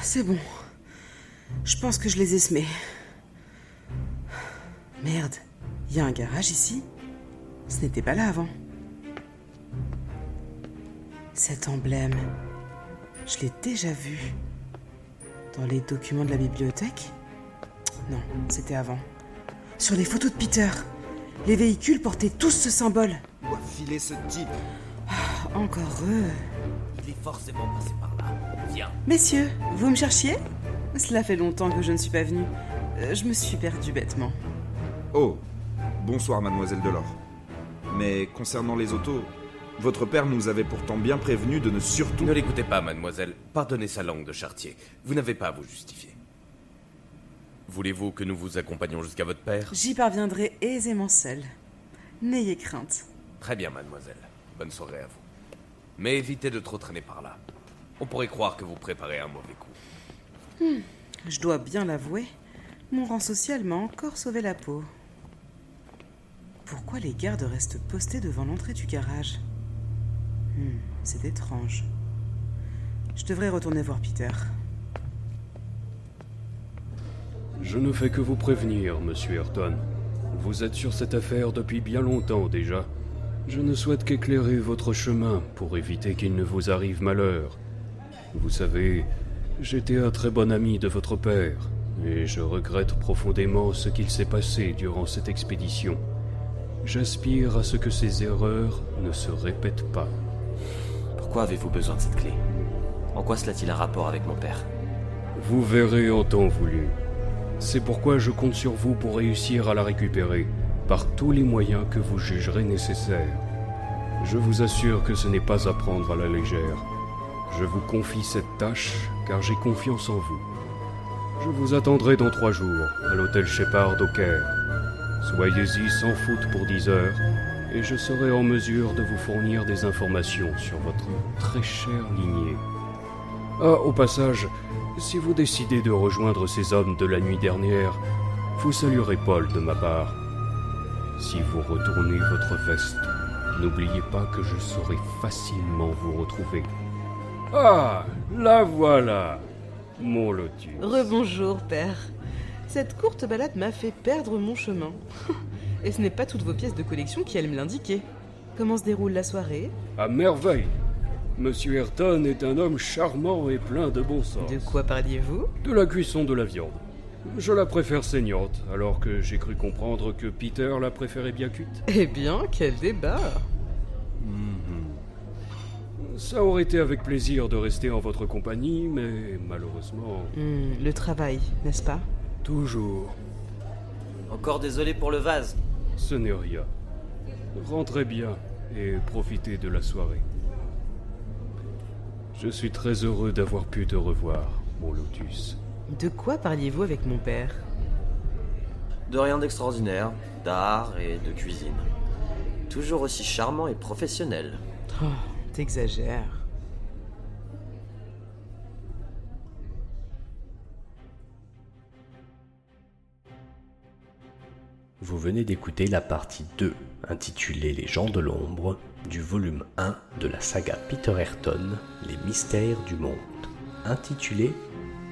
C'est bon. Je pense que je les ai semés. Merde, il y a un garage ici? Ce n'était pas là avant. Cet emblème, je l'ai déjà vu. Dans les documents de la bibliothèque? Non, c'était avant. Sur les photos de Peter, les véhicules portaient tous ce symbole. Où a filé ce type? Encore eux. Il est forcément passé par là. Viens. Messieurs, vous me cherchiez? Cela fait longtemps que je ne suis pas venue. Je me suis perdue bêtement. Oh, bonsoir mademoiselle Delors. Mais concernant les autos, votre père nous avait pourtant bien prévenu de ne surtout... Ne l'écoutez pas, mademoiselle. Pardonnez sa langue de charretier. Vous n'avez pas à vous justifier. Voulez-vous que nous vous accompagnions jusqu'à votre père? J'y parviendrai aisément seul. N'ayez crainte. Très bien, mademoiselle. Bonne soirée à vous. Mais évitez de trop traîner par là. On pourrait croire que vous préparez un mauvais coup. Je dois bien l'avouer, mon rang social m'a encore sauvé la peau. Pourquoi les gardes restent postés devant l'entrée du garage? C'est étrange. Je devrais retourner voir Peter. Je ne fais que vous prévenir, monsieur Ayrton. Vous êtes sur cette affaire depuis bien longtemps déjà. Je ne souhaite qu'éclairer votre chemin pour éviter qu'il ne vous arrive malheur. Vous savez, j'étais un très bon ami de votre père, et je regrette profondément ce qu'il s'est passé durant cette expédition. J'aspire à ce que ces erreurs ne se répètent pas. Pourquoi avez-vous besoin de cette clé? En quoi cela a-t-il un rapport avec mon père? Vous verrez en temps voulu. C'est pourquoi je compte sur vous pour réussir à la récupérer, par tous les moyens que vous jugerez nécessaires. Je vous assure que ce n'est pas à prendre à la légère. Je vous confie cette tâche, car j'ai confiance en vous. Je vous attendrai dans 3 jours, à l'hôtel Shepard au Caire. Soyez-y sans faute pour 10 heures, et je serai en mesure de vous fournir des informations sur votre très chère lignée. Ah, au passage, si vous décidez de rejoindre ces hommes de la nuit dernière, vous saluerez Paul de ma part. Si vous retournez votre veste, n'oubliez pas que je saurai facilement vous retrouver. Ah, la voilà, mon Lotus. Rebonjour, père. Cette courte balade m'a fait perdre mon chemin. Et ce n'est pas toutes vos pièces de collection qui allent me l'indiquer. Comment se déroule la soirée? À merveille. Monsieur Ayrton est un homme charmant et plein de bon sens. De quoi parliez-vous? De la cuisson de la viande. Je la préfère saignante, alors que j'ai cru comprendre que Peter la préférait bien cuite. Eh bien, quel débat! Ça aurait été avec plaisir de rester en votre compagnie, mais malheureusement... Le travail, n'est-ce pas? Toujours. Encore désolé pour le vase. Ce n'est rien. Rentrez bien et profitez de la soirée. Je suis très heureux d'avoir pu te revoir, mon Lotus. De quoi parliez-vous avec mon père? De rien d'extraordinaire, d'art et de cuisine. Toujours aussi charmant et professionnel. Oh, t'exagères. Vous venez d'écouter la partie 2, intitulée Les gens de l'ombre, du volume 1 de la saga Peter Ayrton, Les mystères du monde, intitulée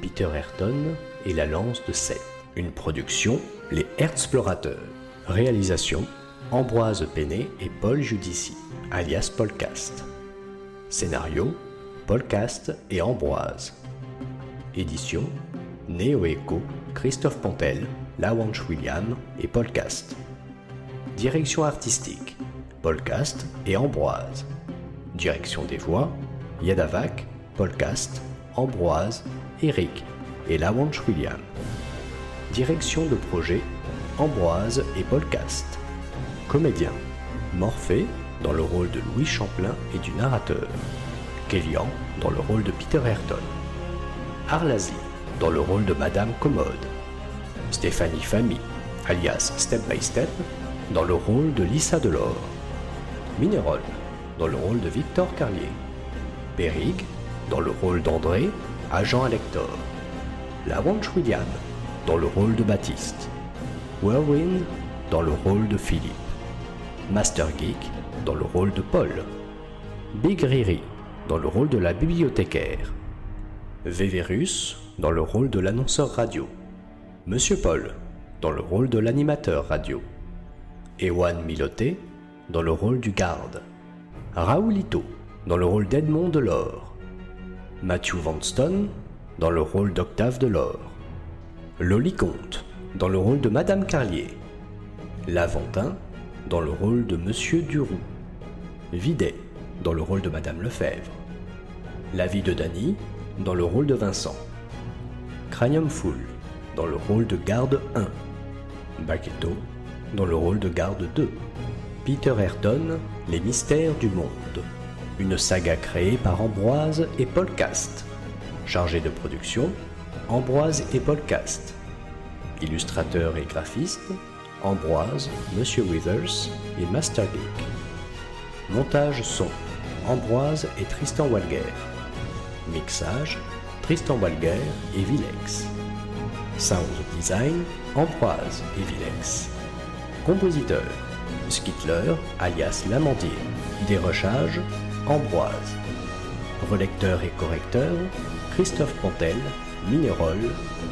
Peter Ayrton et la lance de Seth. Une production, Les Herzplorateurs. Réalisation, Ambroise Penet et Paul Judici, alias Polcast. Scénario, Polcast et Ambroise. Édition, Néo Echo, Christophe Pontel, Lawanch William et Polcast. Direction artistique, Polcast et Ambroise. Direction des voix, Yadavac, Polcast, Ambroise, Eric et Lawanch William. Direction de projet, Ambroise et Polcast. Comédien, Morphée dans le rôle de Louis Champlain et du narrateur. Kélian dans le rôle de Peter Ayrton. Arlazi dans le rôle de Madame Commode. Stéphanie Famy, alias Step by Step, dans le rôle de Lisa Delors. Minerol, dans le rôle de Victor Carlier. Périg, dans le rôle d'André, agent Alector. Lawanch William, dans le rôle de Baptiste. Whirlwind, dans le rôle de Philippe. Master Geek, dans le rôle de Paul. Big Riri, dans le rôle de la bibliothécaire. Vévérus, dans le rôle de l'annonceur radio. Monsieur Paul, dans le rôle de l'animateur radio. Ewan Miloté, dans le rôle du garde. Raoulito, dans le rôle d'Edmond Delors. Matthew Vanston, dans le rôle d'Octave Delors. Loli Comte, dans le rôle de Madame Carlier. Laventin, dans le rôle de Monsieur Duroux. Videt, dans le rôle de Madame Lefebvre. La vie de Dany, dans le rôle de Vincent. Cranium Full, dans le rôle de garde 1. Baquetto, dans le rôle de garde 2. Peter Ayrton, Les mystères du monde. Une saga créée par Ambroise et Polcast. Chargé de production, Ambroise et Polcast. Illustrateur et graphiste, Ambroise, Monsieur Withers et Master Geek. Montage son, Ambroise et Tristan Walger. Mixage, Tristan Walger et Vilex. Sound design, Ambroise et Vilex. Compositeur, Skittler, alias L'Amandier. Dérochage, Ambroise. Relecteur et correcteur, Christophe Pontel, Minerol,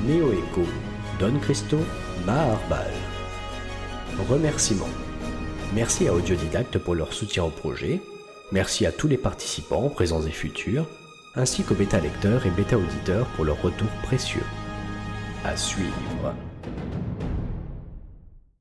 Néo Echo, Don Christo, Maharbal. Remerciements. Merci à Audiodidacte pour leur soutien au projet. Merci à tous les participants, présents et futurs, ainsi qu'aux bêta-lecteurs et bêta-auditeurs pour leur retour précieux. À suivre.